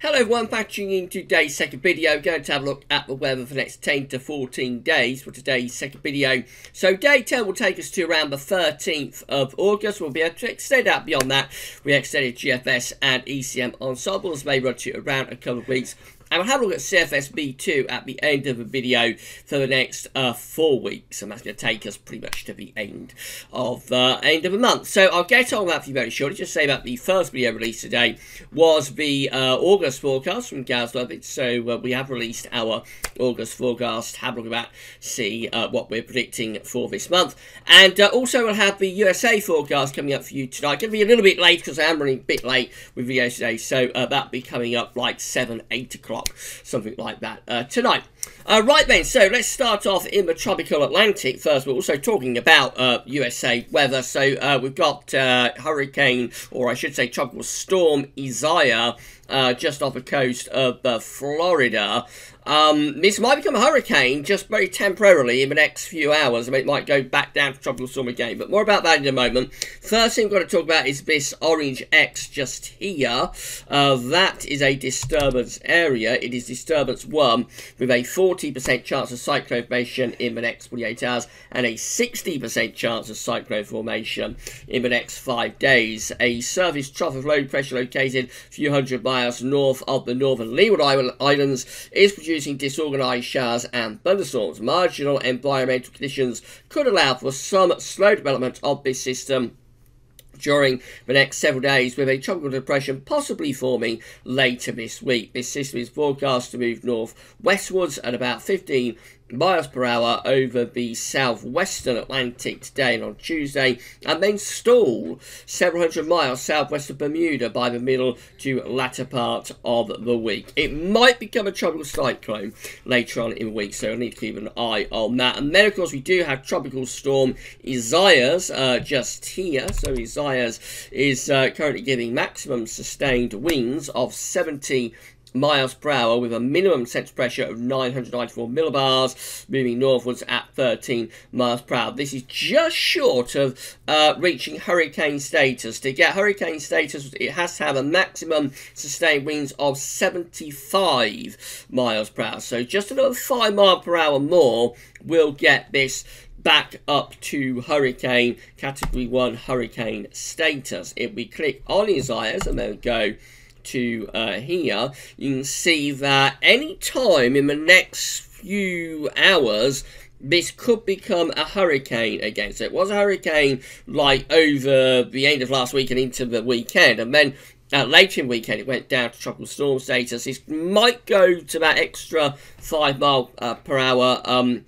Hello everyone, back tuning in today's second video. Going to have a look at the weather for the next 10 to 14 days for today's second video. So day 10 will take us to around the 13th of August. We'll be able to extend out beyond that. We extended GFS and ECM ensembles, may run to around a couple of weeks. And we'll have a look at CFS B2 at the end of the video for the next 4 weeks. And that's going to take us pretty much to the end of the month. So I'll get on that for you very shortly. Just say that the first video released today was the August forecast from GavsWeatherVids. So we have released our August forecast. Have a look at that, see what we're predicting for this month. And also we'll have the USA forecast coming up for you tonight. Going to be a little bit late because I am running a bit late with videos today. So that'll be coming up like 7, 8 o'clock. Something like that tonight. Right then, so let's start off in the tropical Atlantic first. We're also talking about USA weather. So we've got hurricane, or I should say tropical storm Isaiah, just off the coast of Florida. This might become a hurricane just very temporarily in the next few hours. I mean, it might go back down to tropical storm again, but more about that in a moment. First thing we've got to talk about is this orange X just here. That is a disturbance area. It is disturbance 1 with a 40% chance of cyclone formation in the next 48 hours and a 60% chance of cyclone formation in the next 5 days. A surface trough of low pressure located a few hundred miles north of the northern Leeward Islands is producing disorganised showers and thunderstorms. Marginal environmental conditions could allow for some slow development of this system during the next several days, with a tropical depression possibly forming later this week. This system is forecast to move north westwards at about 15 miles per hour over the southwestern Atlantic today and on Tuesday, and then stall several hundred miles southwest of Bermuda by the middle to latter part of the week. It might become a tropical cyclone later on in the week, so I need to keep an eye on that. And then, of course, we do have tropical storm Isaias just here. So Isaias is currently giving maximum sustained winds of 70 miles per hour with a minimum central pressure of 994 millibars, moving northwards at 13 miles per hour. This is just short of reaching hurricane status. To get hurricane status, it has to have a maximum sustained winds of 75 miles per hour. So just another 5 miles per hour more will get this back up to hurricane category 1 hurricane status. If we click on Isaias and then go to here, you can see that any time in the next few hours this could become a hurricane again. So it was a hurricane like over the end of last week and into the weekend, and then later in the weekend it went down to tropical storm status. This might go to that extra 5 mile per hour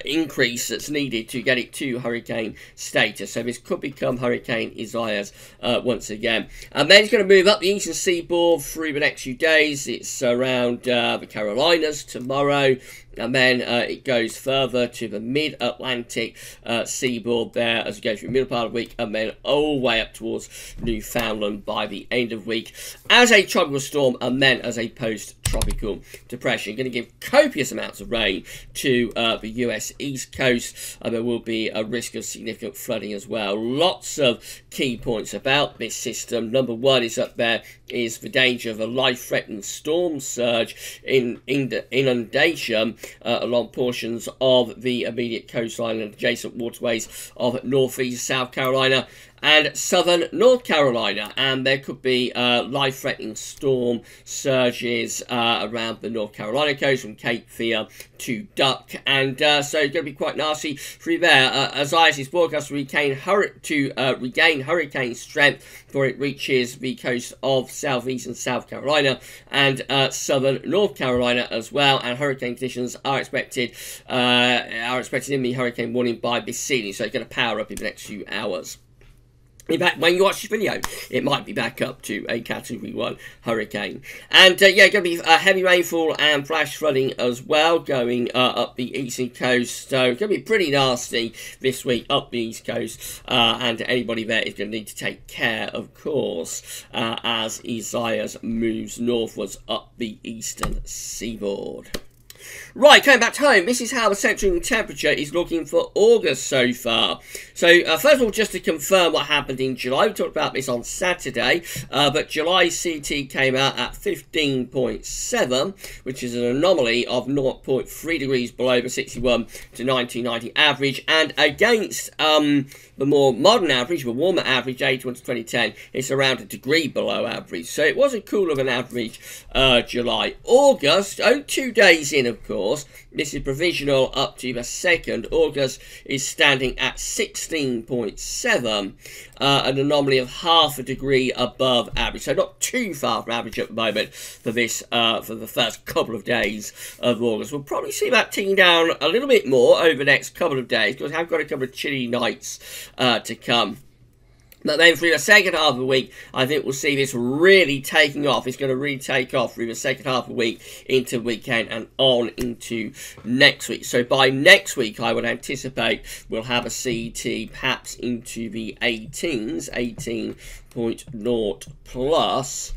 increase that's needed to get it to hurricane status. So this could become Hurricane Isaias once again. And then it's going to move up the eastern seaboard through the next few days. It's around the Carolinas tomorrow. And then it goes further to the mid-Atlantic seaboard there as we go through the middle part of the week, and then all the way up towards Newfoundland by the end of the week as a tropical storm and then as a post-tropical depression. Going to give copious amounts of rain to the US East Coast, and there will be a risk of significant flooding as well. Lots of key points about this system. Number 1 is up there is the danger of a life-threatening storm surge in inundation along portions of the immediate coastline and adjacent waterways of northeast South Carolina and southern North Carolina, and there could be life-threatening storm surges around the North Carolina coast from Cape Fear to Duck, and so it's going to be quite nasty through there. Isaias is forecast to regain hurricane strength before it reaches the coast of southeast and South Carolina and southern North Carolina as well, and hurricane conditions are expected in the hurricane warning by this evening, so it's going to power up in the next few hours. In fact, when you watch this video, it might be back up to a Category 1 hurricane. And, yeah, going to be heavy rainfall and flash flooding as well going up the eastern coast. So, it's going to be pretty nasty this week up the east coast. And anybody there is going to need to take care, of course, as Isaias moves northwards up the eastern seaboard. Right, coming back home, this is how the central temperature is looking for August so far. So, first of all, just to confirm what happened in July, we talked about this on Saturday, but July CT came out at 15.7, which is an anomaly of 0.3 degrees below the 61 to 1990 average, and against the more modern average, the warmer average, 81 to 2010, it's around a degree below average. So it was a cooler than average July. August, 2 days in, of course. This is provisional up to the 2nd. August is standing at 16.7, an anomaly of half a degree above average. So not too far from average at the moment for this, for the first couple of days of August. We'll probably see that ticking down a little bit more over the next couple of days, because we have got a couple of chilly nights to come. But then through the second half of the week, I think we'll see this really taking off. It's going to really take off through the second half of the week into the weekend and on into next week. So by next week, I would anticipate we'll have a CT perhaps into the 18s, 18.0 plus.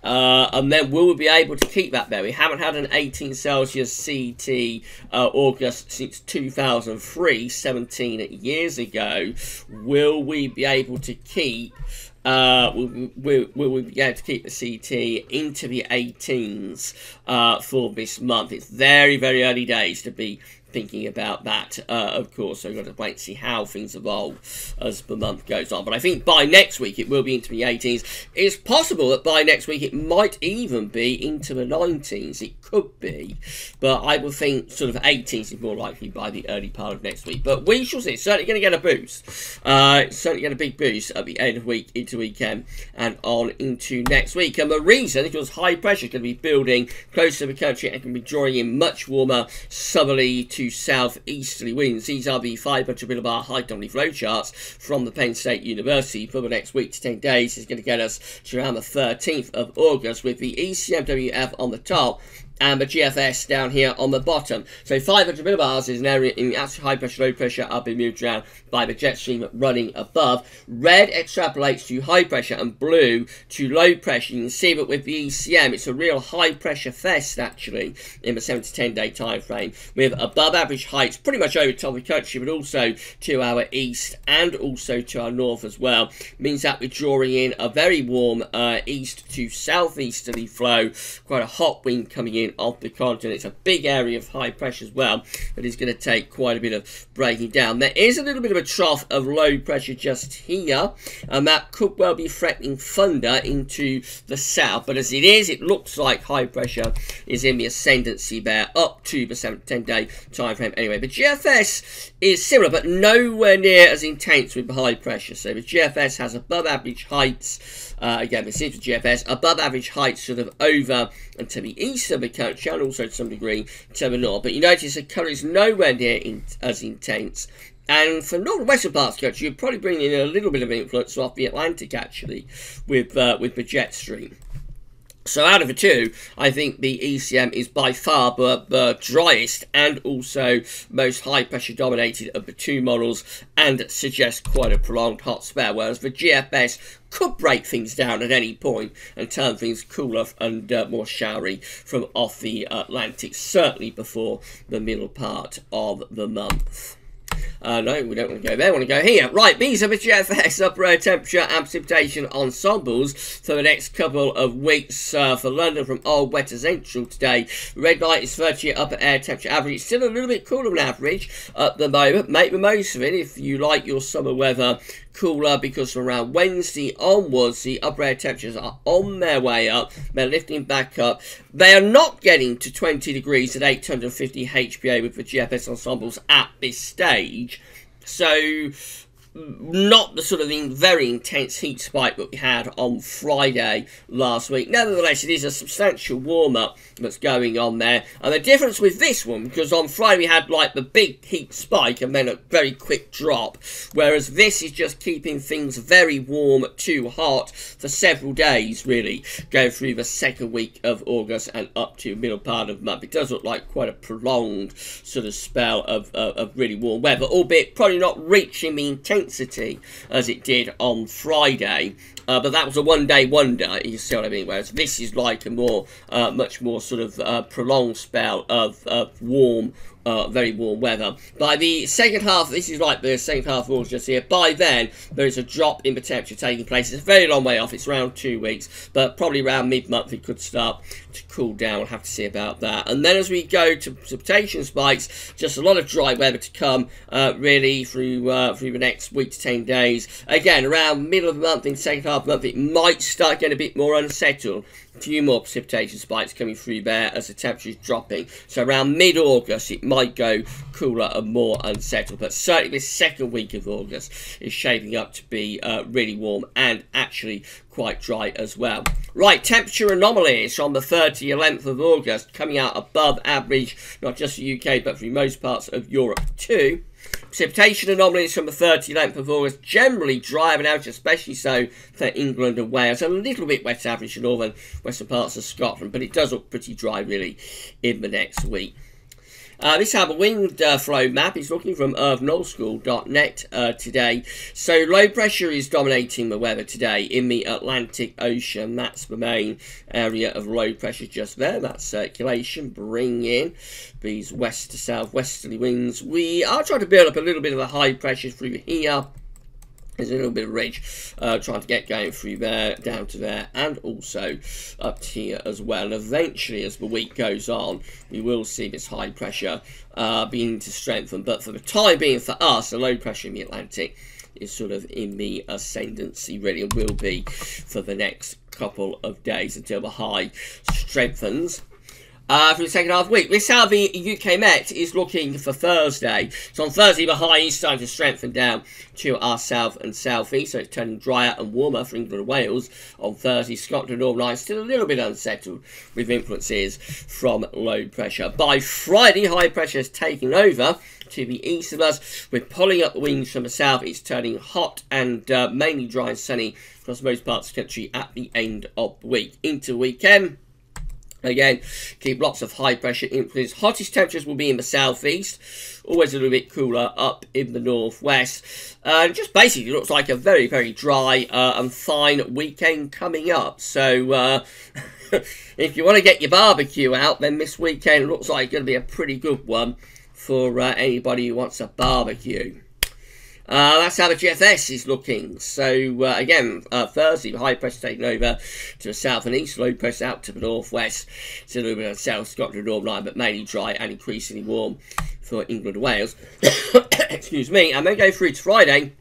And then will we be able to keep that there? We haven't had an 18 Celsius CT August since 2003, 17 years ago. Will we be able to keep will we be able to keep the CT into the 18s for this month? It's very, very early days to be thinking about that, of course, so we've got to wait and see how things evolve as the month goes on. But I think by next week it will be into the 18s. It's possible that by next week it might even be into the 19s. It could be, but I would think sort of 18s is more likely by the early part of next week. But we shall see. It's certainly going to get a boost. It's certainly get a big boost at the end of the week, into weekend, and on into next week. And the reason is because high pressure is going to be building closer to the country and can be drawing in much warmer southerly to southeasterly winds. These are the 500 millibar high anomaly flow charts from the Penn State University for the next week to 10 days. Is going to get us to around the 13th of August with the ECMWF on the top and the GFS down here on the bottom. So 500 millibars is an area in actually high pressure, low pressure are being moved around by the jet stream running above. Red extrapolates to high pressure and blue to low pressure. You can see that with the ECM, it's a real high pressure fest actually in the 7 to 10 day time frame, with above average heights pretty much over the top of the country, but also to our east and also to our north as well. Means that we're drawing in a very warm east to southeasterly flow, quite a hot wind coming in of the continent. It's a big area of high pressure as well, but it's going to take quite a bit of breaking down. There is a little bit of a trough of low pressure just here, and that could well be threatening thunder into the south, but as it is, it looks like high pressure is in the ascendancy there up to the 7 to 10 day time frame anyway. The GFS is similar but nowhere near as intense with the high pressure. So the GFS has above average heights, again this is the GFS, above average heights sort of over and to the east of the country and also to some degree to the north, but you notice the colour is nowhere near as intense. And for north and western parts of the country, you're probably bringing in a little bit of influence off the Atlantic actually with the jet stream. So out of the two, I think the ECM is by far the driest and also most high pressure dominated of the two models and suggests quite a prolonged hot spell, whereas the GFS could break things down at any point and turn things cooler and more showery from off the Atlantic, certainly before the middle part of the month. No, we don't want to go there, we want to go here. Right, these are the GFS upper air temperature and precipitation ensembles for the next couple of weeks for London from old, wet to central today. Red light is 30 upper air temperature average. It's still a little bit cooler than average at the moment. Make the most of it if you like your summer weather cooler, because from around Wednesday onwards the upper air temperatures are on their way up. They're lifting back up. They are not getting to 20 degrees at 850 HPA with the GFS ensembles at this stage, so not the sort of very intense heat spike that we had on Friday last week. Nevertheless, it is a substantial warm-up that's going on there. And the difference with this one, because on Friday we had like the big heat spike and then a very quick drop, whereas this is just keeping things very warm to hot for several days, really, going through the second week of August and up to the middle part of the month. It does look like quite a prolonged sort of spell of really warm weather, albeit probably not reaching the intensity intensity as it did on Friday. But that was a one-day wonder, you see what I mean? Whereas this is like a more, much more sort of prolonged spell of warm, very warm weather. By the second half, this is like the second half of August just here, by then there is a drop in the temperature taking place. It's a very long way off, it's around 2 weeks, but probably around mid-month it could start to cool down. We'll have to see about that. And then as we go to precipitation spikes, just a lot of dry weather to come, really, through the next week to 10 days. Again, around middle of the month, in the second half of the month, it might start getting a bit more unsettled. A few more precipitation spikes coming through there as the temperature is dropping. So around mid-August, it might go cooler and more unsettled. But certainly this second week of August is shaping up to be really warm and actually quite dry as well. Right, temperature anomalies on the 30th of August, coming out above average, not just the UK, but for most parts of Europe too. Precipitation anomalies from the 30th of August, generally dry and out, especially so for England and Wales. A little bit wet average in northern western parts of Scotland, but it does look pretty dry really in the next week. This is how the wind flow map is looking from earthnullschool.net today. So low pressure is dominating the weather today in the Atlantic Ocean. That's the main area of low pressure just there. That's circulation bringing in these west to south westerly winds. We are trying to build up a little bit of a high pressure through here. There's a little bit of ridge trying to get going through there, down to there, and also up to here as well. And eventually, as the week goes on, we will see this high pressure beginning to strengthen. But for the time being, for us, the low pressure in the Atlantic is sort of in the ascendancy, really, and will be for the next couple of days until the high strengthens. For the second half week. This is how the UK Met is looking for Thursday. So on Thursday, the high is starting to strengthen down to our south and southeast, so it's turning drier and warmer for England and Wales. On Thursday, Scotland and Northern Ireland still a little bit unsettled with influences from low pressure. By Friday, high pressure is taking over to the east of us. We're pulling up the winds from the south. It's turning hot and mainly dry and sunny across most parts of the country at the end of the week. Into the weekend, again, keep lots of high pressure influence. Hottest temperatures will be in the southeast, always a little bit cooler up in the northwest. Just basically looks like a very, very dry and fine weekend coming up. So if you want to get your barbecue out, then this weekend looks like it's going to be a pretty good one for anybody who wants a barbecue. That's how the GFS is looking. So again, Thursday, high pressure taking over to the south and east, low pressure out to the northwest. It's a little bit of South Scotland and Northern Ireland, but mainly dry and increasingly warm for England and Wales. Excuse me. And then go through to Friday,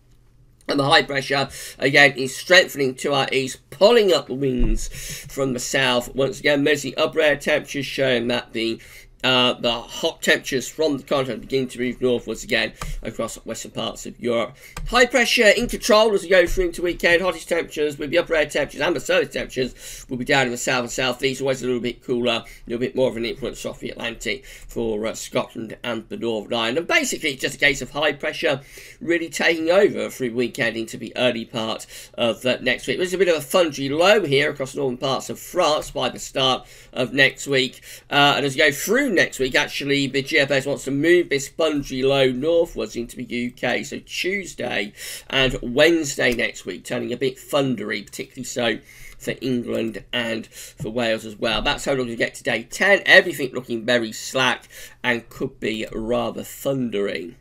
and the high pressure again is strengthening to our east, pulling up the winds from the south. Once again, there's the upper air temperatures showing that the hot temperatures from the continent begin to move northwards again across western parts of Europe. High pressure in control as we go through into weekend. Hottest temperatures with the upper air temperatures and the surface temperatures will be down in the south and southeast. Always a little bit cooler, a little bit more of an influence off the Atlantic for Scotland and the Northern Ireland. And basically, it's just a case of high pressure really taking over through weekend into the early part of next week. There's a bit of a fungy low here across northern parts of France by the start of next week. And as you go through next week, actually, the GFS wants to move this spongy low northwards into the UK. So Tuesday and Wednesday next week, turning a bit thundery, particularly so for England and for Wales as well. That's how we're going to get to day 10. Everything looking very slack and could be rather thundery.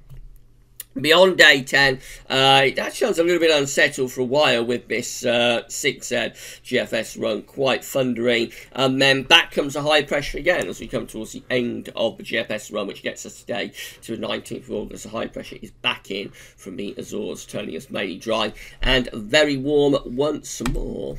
Beyond day 10, that sounds a little bit unsettled for a while with this 6Z GFS run, quite thundering. And then back comes the high pressure again as we come towards the end of the GFS run, which gets us today to the 19th of August. The high pressure is back in from the Azores, turning us mainly dry and very warm once more.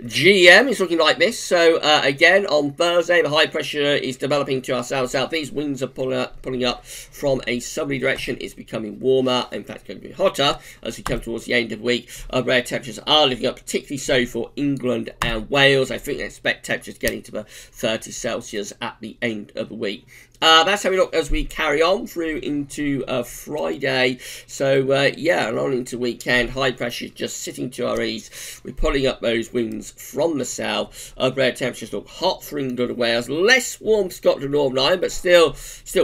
GM is looking like this. So again, on Thursday, the high pressure is developing to our south-southeast. Winds are pulling up from a southerly direction. It's becoming warmer. In fact, it's going to be hotter as we come towards the end of the week. Upper air temperatures are living up, particularly so for England and Wales. I think they expect temperatures getting to the 30 Celsius at the end of the week. That's how we look as we carry on through into Friday. So, yeah, and on into weekend. High pressure is just sitting to our east. We're pulling up those winds from the south. Upper temperatures look hot for England and Wales. Less warm for Scotland and Northern Ireland, but still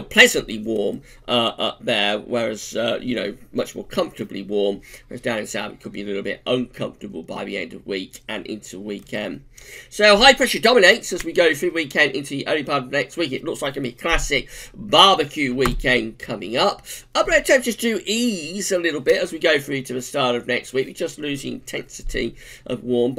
pleasantly warm up there. Whereas, you know, much more comfortably warm. Whereas down in south, it could be a little bit uncomfortable by the end of week and into weekend. So high pressure dominates as we go through weekend into the early part of next week. It looks like a classic barbecue weekend coming up. Upper air temperatures do ease a little bit as we go through to the start of next week. We're just losing intensity of warmth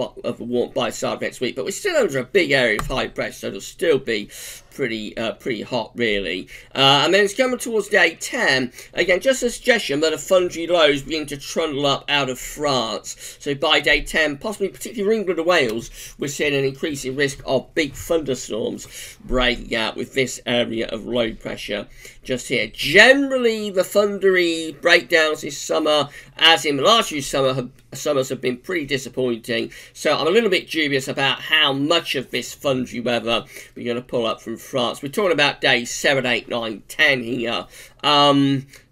by the start of next week, but we're still under a big area of high pressure, so it'll still be pretty hot, really. And then it's coming towards day 10. Again, just a suggestion that the thundery lows begin to trundle up out of France. So by day 10, possibly particularly for England and Wales, we're seeing an increasing risk of big thunderstorms breaking out with this area of low pressure just here. Generally, the thundery breakdowns this summer, as in the last few summers, have been pretty disappointing. So I'm a little bit dubious about how much of this thundery weather we're going to pull up from France. We're talking about days 7, 8, 9, 10 here.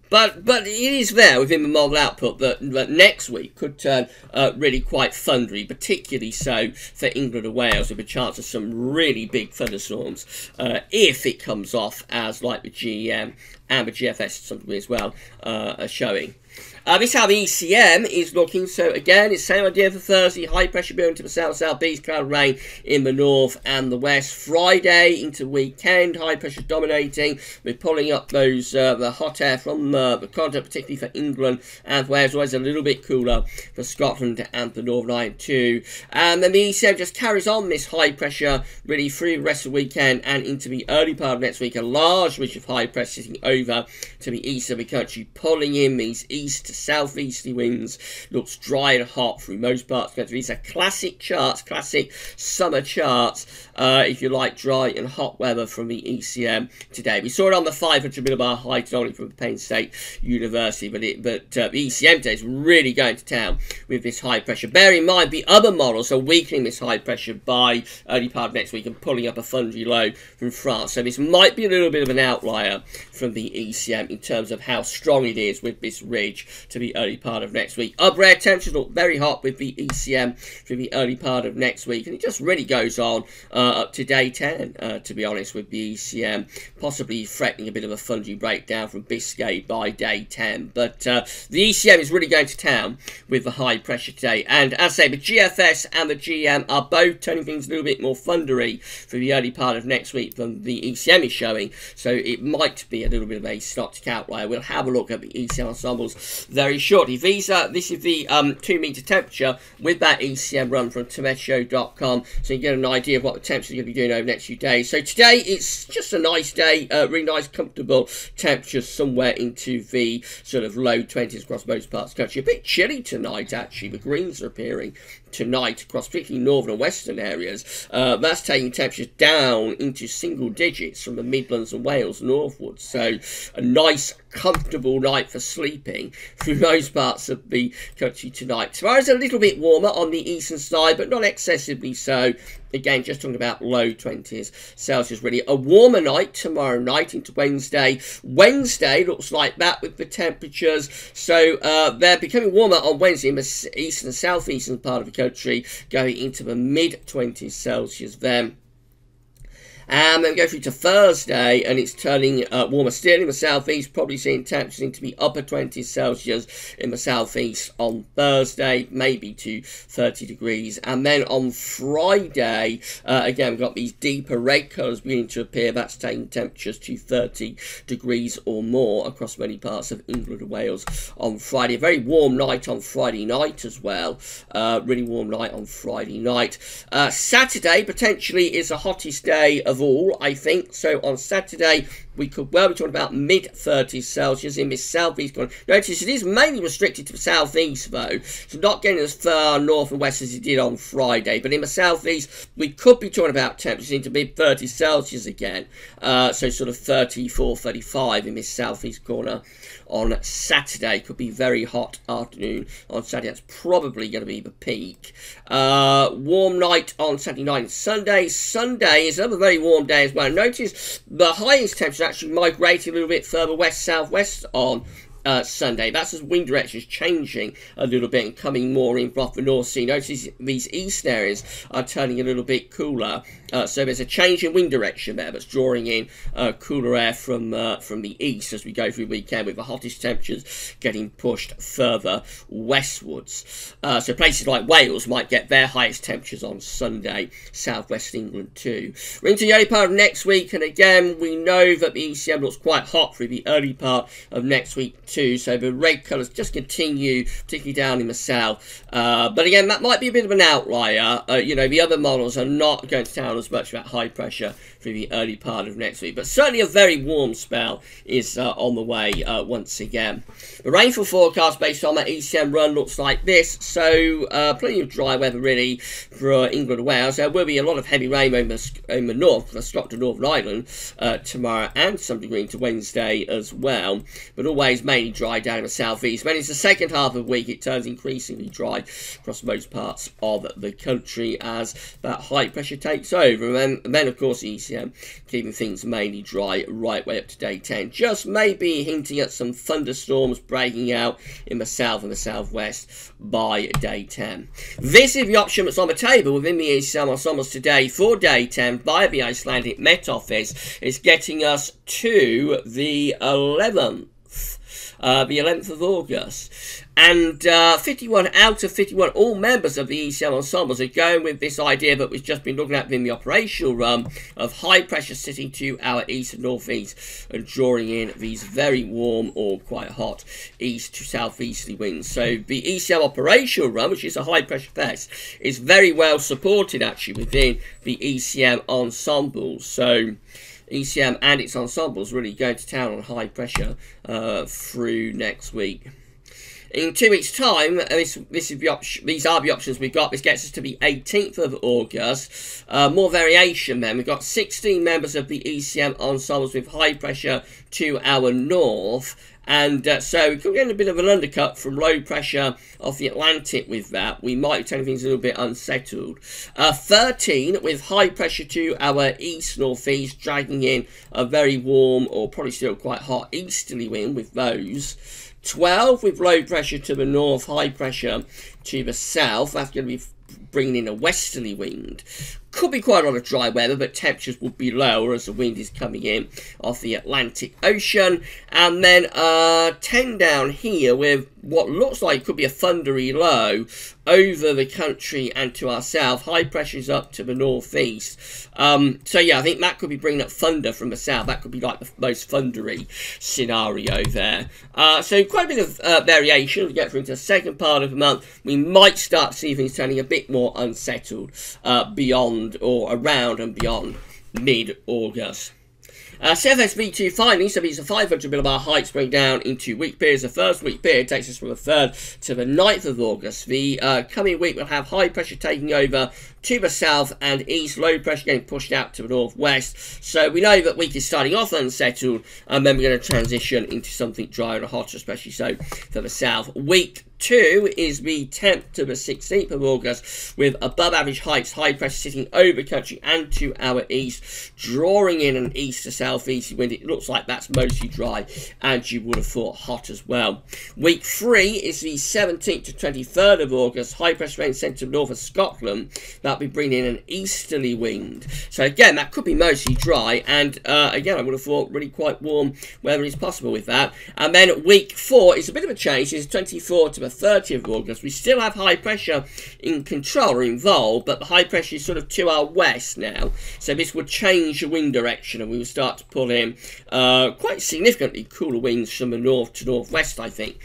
But it is there within the model output that next week could turn really quite thundery, particularly so for England and Wales, with a chance of some really big thunderstorms if it comes off as like the GEM and the GFS something as well are showing. This is how the ECM is looking. So again, it's the same idea for Thursday. High pressure building to the south, southeast, cloud rain in the north and the west. Friday into weekend, high pressure dominating. We're pulling up those the hot air from the continent, particularly for England and Wales. Always a little bit cooler for Scotland and the Northern Ireland too. And then the ECM just carries on this high pressure really through the rest of the weekend and into the early part of next week. A large ridge of high pressure sitting over to the east of the country, pulling in these east to southeasterly winds. Looks dry and hot through most parts of the country. These are classic charts, classic summer charts, if you like, dry and hot weather from the ECM today. We saw it on the 500 millibar height only from Penn State University, but the ECM today is really going to town with this high pressure. Bear in mind, the other models are weakening this high pressure by early part of next week and pulling up a thundery low from France. So this might be a little bit of an outlier from the ECM in terms of how strong it is with this ridge to the early part of next week. Upper air temperatures look very hot with the ECM through the early part of next week, and it just really goes on up to day 10, to be honest, with the ECM possibly threatening a bit of a thundery breakdown from Biscay by day 10. But the ECM is really going to town with the high pressure today, and as I say, the GFS and the GM are both turning things a little bit more thundery for the early part of next week than the ECM is showing, so it might be a little bit of a synoptic outlier. We'll have a look at the ECM ensembles very shortly. This is the 2 meter temperature with that ECM run from tometshow.com, so you get an idea of what the temperatures are going to be doing over the next few days. So today it's just a nice day, really nice comfortable temperatures somewhere into the sort of low 20s across most parts of the country. A bit chilly tonight actually. The greens are appearing tonight across particularly northern and western areas. That's taking temperatures down into single digits from the Midlands and Wales northwards. So a nice comfortable night for sleeping through most parts of the country tonight. Tomorrow's a little bit warmer on the eastern side, but not excessively so. Again, just talking about low 20s Celsius, really. A warmer night tomorrow night into Wednesday. Wednesday looks like that with the temperatures. So they're becoming warmer on Wednesday in the eastern and southeastern part of the country, going into the mid-20s Celsius then. And then we go through to Thursday, and it's turning warmer still in the southeast, probably seeing temperatures to be upper 20s Celsius in the southeast on Thursday, maybe to 30 degrees. And then on Friday, again, we've got these deeper red colours beginning to appear. That's taking temperatures to 30 degrees or more across many parts of England and Wales on Friday. A very warm night on Friday night as well. Really warm night on Friday night. Saturday, potentially, is the hottest day of all, I think. So on Saturday we could well be talking about mid-30s Celsius in this southeast corner. Notice it is mainly restricted to the southeast though, so not getting as far north and west as it did on Friday, but in the southeast we could be talking about temperatures into mid-30s Celsius again, so sort of 34, 35 in this southeast corner on Saturday. Could be very hot afternoon on Saturday. That's probably going to be the peak. Warm night on Saturday night and Sunday. Sunday is another very warm day as well. Notice the highest temperature actually migrating a little bit further west-southwest on Sunday. That's as wind direction is changing a little bit and coming more in from the North Sea. Notice these eastern areas are turning a little bit cooler. So there's a change in wind direction there that's drawing in cooler air from the east as we go through the weekend, with the hottest temperatures getting pushed further westwards. So places like Wales might get their highest temperatures on Sunday, southwest England too. We're into the early part of next week, and again we know that the ECM looks quite hot through the early part of next week too, so the red colours just continue, particularly down in the south. But again, that might be a bit of an outlier. You know, the other models are not going to tell us much about high pressure through the early part of next week, but certainly a very warm spell is on the way once again. The rainfall forecast based on that ECM run looks like this, so plenty of dry weather really for England and Wales. There will be a lot of heavy rain in the north, for Scotland, Northern Ireland tomorrow, and some degree into Wednesday as well, but always mainly dry down in the southeast. When it's the second half of the week, it turns increasingly dry across most parts of the country as that high pressure takes over. And then of course the ECM keeping things mainly dry right way up to day 10. Just maybe hinting at some thunderstorms breaking out in the south and the southwest by day 10. This is the option that's on the table within the ECM ensembles today for day 10 by the Icelandic Met Office. It's getting us to the 11th. The 11th of August, and 51 out of 51, all members of the ECM ensembles are going with this idea that we've just been looking at in the operational run of high pressure sitting to our east and northeast and drawing in these very warm or quite hot east to southeasterly winds. So the ECM operational run, which is a high pressure test, is very well supported actually within the ECM ensembles. So ECM and its ensembles really going to town on high pressure through next week. In 2 weeks' time, these are the options we've got. This gets us to the 18th of August. More variation then. We've got 16 members of the ECM ensembles with high pressure to our north. And so we could get a bit of an undercut from low pressure off the Atlantic with that. We might be turning things a little bit unsettled. 13 with high pressure to our east-northeast, dragging in a very warm or probably still quite hot easterly wind with those. 12 with low pressure to the north, high pressure to the south. That's going to be bringing in a westerly wind. Could be quite a lot of dry weather, but temperatures will be lower as the wind is coming in off the Atlantic Ocean. And then 10 down here with what looks like could be a thundery low over the country and to our south. High pressure is up to the northeast. So yeah, I think that could be bringing up thunder from the south. That could be like the most thundery scenario there. So quite a bit of variation. As we get through into the second part of the month, we might start to see things turning a bit more unsettled beyond or around and beyond mid-August. CFS-V2 findings, so these are 500 millibar heights break down into week periods. The first week period takes us from the 3rd to the 9th of August. The coming week will have high pressure taking over to the south and east, low pressure getting pushed out to the northwest. So we know that week is starting off unsettled, and then we're going to transition into something drier and hotter, especially so for the south. Week 2 is the 10th to the 16th of August, with above average heights, high pressure sitting over country and to our east, drawing in an east to southeast wind. It looks like that's mostly dry, and you would have thought hot as well. Week 3 is the 17th to 23rd of August, high pressure rain centre to north of Scotland. That'll be bringing in an easterly wind. So again, that could be mostly dry, and again, I would have thought really quite warm weather is possible with that. And then week 4 is a bit of a change. It's 24th to the 30th of August. We still have high pressure in control or involved, but the high pressure is sort of to our west now. So this would change the wind direction, and we will start to pull in quite significantly cooler winds from the north to northwest, I think,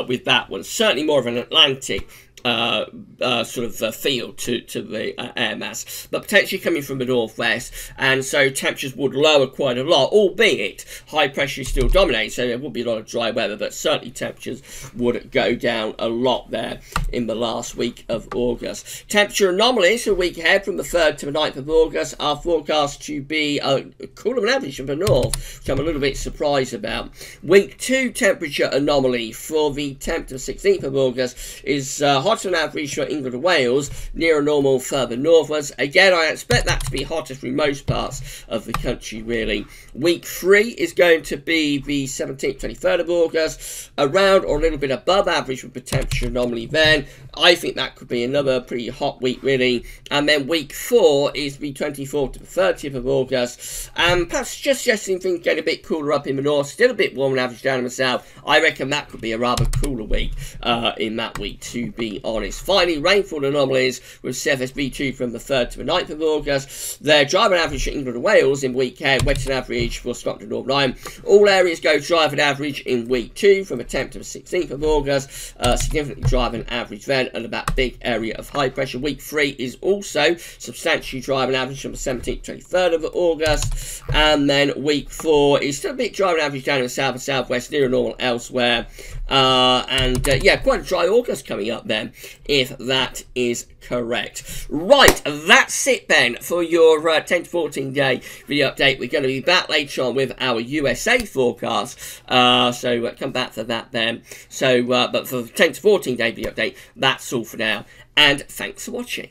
with that one. Certainly more of an Atlantic sort of feel to the air mass, but potentially coming from the northwest, and so temperatures would lower quite a lot, albeit high pressure is still dominating, so there would be a lot of dry weather, but certainly temperatures would go down a lot there in the last week of August. Temperature anomalies a week ahead from the 3rd to the 9th of August are forecast to be cooler than average from the north, which I'm a little bit surprised about. Week 2 temperature anomaly for the 10th to 16th of August is high hot on average for England and Wales, near normal further northwards. Again, I expect that to be hotter through most parts of the country, really. Week 3 is going to be the 17th, 23rd of August, around or a little bit above average with the temperature anomaly then. I think that could be another pretty hot week, really. And then week 4 is the 24th to the 30th of August. And perhaps just suggesting things get a bit cooler up in the north, still a bit warmer than average down in the south. I reckon that could be a rather cooler week in that week, to be honest. Finally, rainfall anomalies with CFSB2 from the 3rd to the 9th of August. Their driving average for England and Wales in week 10, wet and average for Scotland and Northern Ireland. All areas go driving average in week 2 from the 10th to the 16th of August. Significantly driving average then, and that big area of high pressure. Week 3 is also substantially driving average from the 17th to 23rd of August. And then week 4 is still a bit driving average down in the south and southwest, near normal elsewhere. Yeah, quite a dry August coming up then, if that is correct. Right, that's it then for your 10 to 14 day video update. We're going to be back later on with our USA forecast, so come back for that then. So, but for the 10 to 14 day video update, that's all for now, and thanks for watching.